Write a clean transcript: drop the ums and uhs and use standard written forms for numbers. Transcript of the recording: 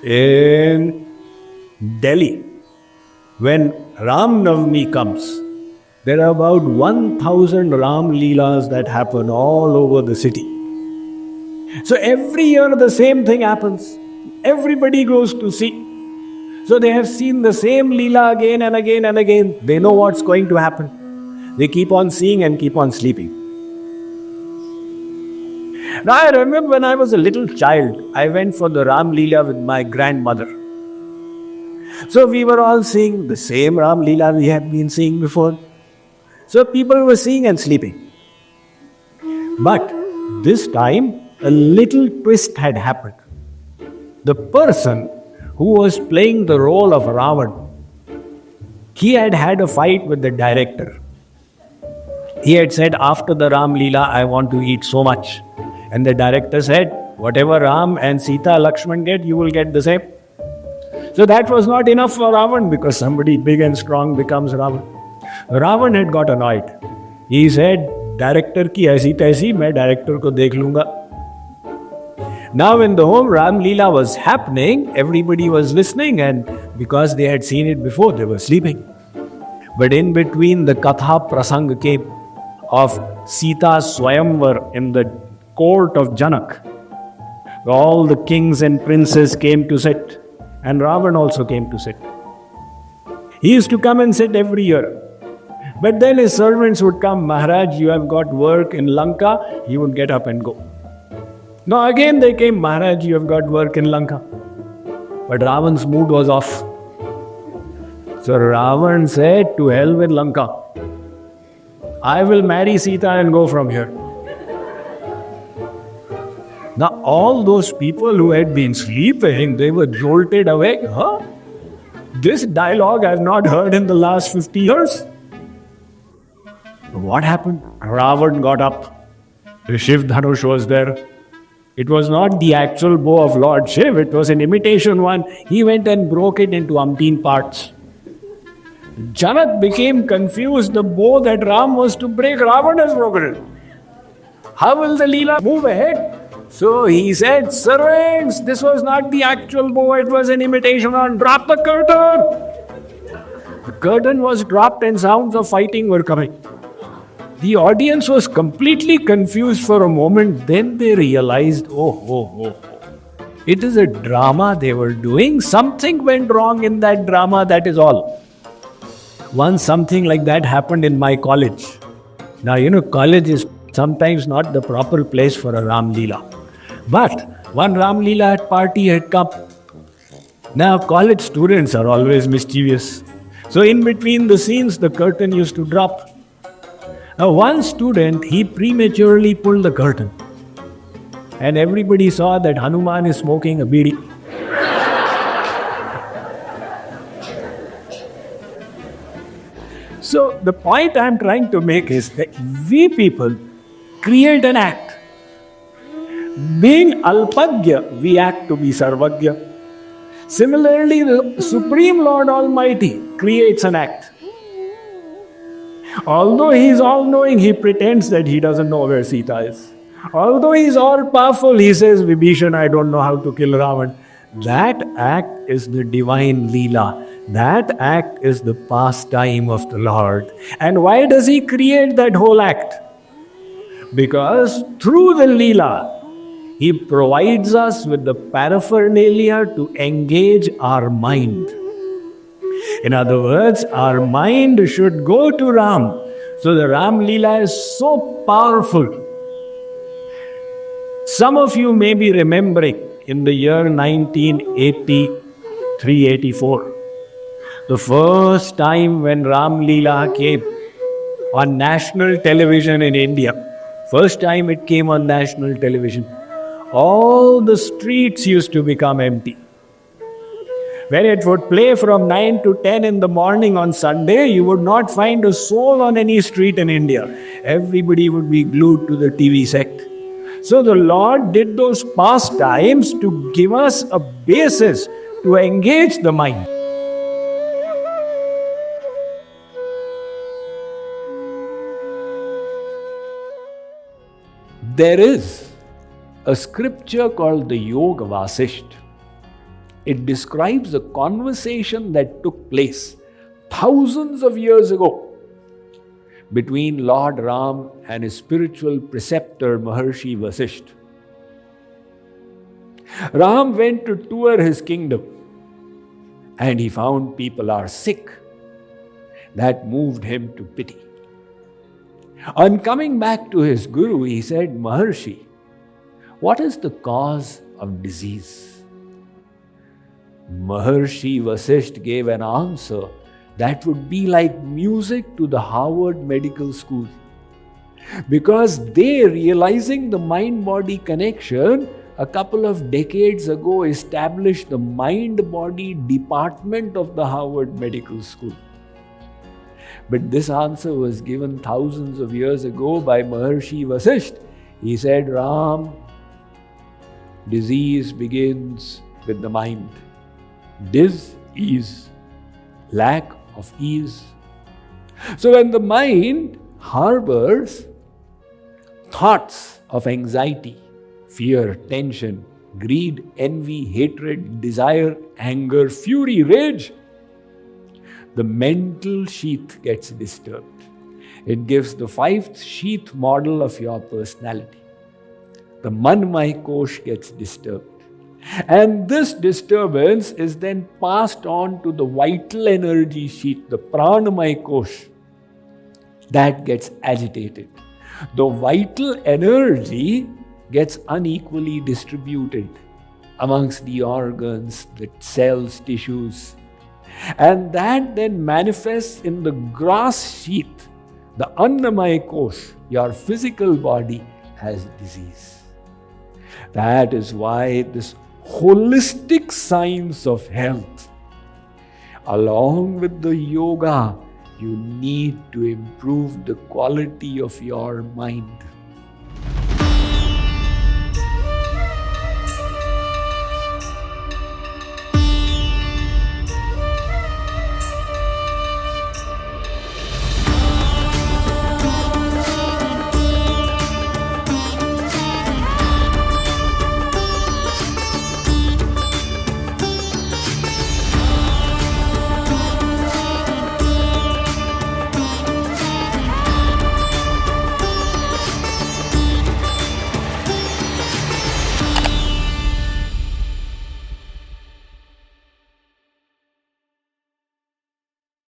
In Delhi, when Ram Navami comes, there are about 1,000 Ram Leelas that happen all over the city. So every year the same thing happens. Everybody goes to see. So they have seen the same Leela again and again and again. They know what's going to happen. They keep on seeing and keep on sleeping. Now I remember when I was a little child, I went for the Ram Leela with my grandmother. So we were all seeing the same Ram Leela we had been seeing before. So people were seeing and sleeping. But this time, a little twist had happened. The person who was playing the role of Ravan, he had had a fight with the director. He had said, after the Ram Leela, I want to eat so much. And the director said, whatever Ram and Sita, Lakshman get, you will get the same. So that was not enough for Ravan, because somebody big and strong becomes Ravan. Ravan had got annoyed. He said, director ki aisi taisi, main director ko dekh lunga. Now when the whole Ram Leela was happening, everybody was listening, and because they had seen it before, they were sleeping. But in between, the Katha Prasang came of Sita's Swayamvar in the court of Janak. All the kings and princes came to sit, and Ravan also came to sit. He used to come and sit every year. But then his servants would come, Maharaj, you have got work in Lanka. He would get up and go. Now again they came, Maharaj, you have got work in Lanka. But Ravan's mood was off. So Ravan said, to hell with Lanka. I will marry Sita and go from here. Now all those people who had been sleeping, they were jolted awake. Huh? This dialogue I have not heard in the last 50 years. What happened? Ravan got up. The Shiv Dhanush was there. It was not the actual bow of Lord Shiv, it was an imitation one. He went and broke it into umpteen parts. Janak became confused. The bow that Ram was to break, Ravan has broken it. How will the Leela move ahead? So he said, servants, this was not the actual bow, it was an imitation one. Drop the curtain. The curtain was dropped and sounds of fighting were coming. The audience was completely confused for a moment. Then they realized, it is a drama they were doing. Something went wrong in that drama, that is all. Once something like that happened in my college. Now, college is sometimes not the proper place for a Ram Leela. But one Ram Leela party had come. Now, college students are always mischievous. So in between the scenes, the curtain used to drop. Now one student, he prematurely pulled the curtain. And everybody saw that Hanuman is smoking a bidi. So the point I am trying to make is that we people create an act. Being Alpagya, we act to be Sarvagya. Similarly, the Supreme Lord Almighty creates an act. Although he is all-knowing, he pretends that he doesn't know where Sita is. Although he is all-powerful, he says, Vibhishan, I don't know how to kill Ravan. That act is the divine Leela. That act is the pastime of the Lord. And why does he create that whole act? Because through the Leela, he provides us with the paraphernalia to engage our mind. In other words, our mind should go to Ram. So the Ram Leela is so powerful. Some of you may be remembering in the year 1983-84, the first time when Ram Leela came on national television in India. First time it came on national television. All the streets used to become empty. When it would play from 9 to 10 in the morning on Sunday, you would not find a soul on any street in India. Everybody would be glued to the TV set. So the Lord did those pastimes to give us a basis to engage the mind. There is a scripture called the Yoga Vasisht. It describes a conversation that took place thousands of years ago between Lord Ram and his spiritual preceptor Maharshi Vasishtha. Ram went to tour his kingdom and he found people are sick. That moved him to pity. On coming back to his guru, he said, Maharshi, what is the cause of disease? Maharshi Vasishtha gave an answer that would be like music to the Harvard Medical School. Because they, realizing the mind-body connection, a couple of decades ago established the mind-body department of the Harvard Medical School. But this answer was given thousands of years ago by Maharshi Vasishtha. He said, Ram, disease begins with the mind. Dis-ease, lack of ease. So when the mind harbors thoughts of anxiety, fear, tension, greed, envy, hatred, desire, anger, fury, rage, the mental sheath gets disturbed. It gives the 5th sheath model of your personality. The Manmay Kosh gets disturbed. And this disturbance is then passed on to the vital energy sheath, the Pranamay Kosh. That gets agitated. The vital energy gets unequally distributed amongst the organs, the cells, tissues. And that then manifests in the grass sheath, the Annamaya Kosh. Your physical body has disease. That is why this holistic science of health, along with the yoga, you need to improve the quality of your mind.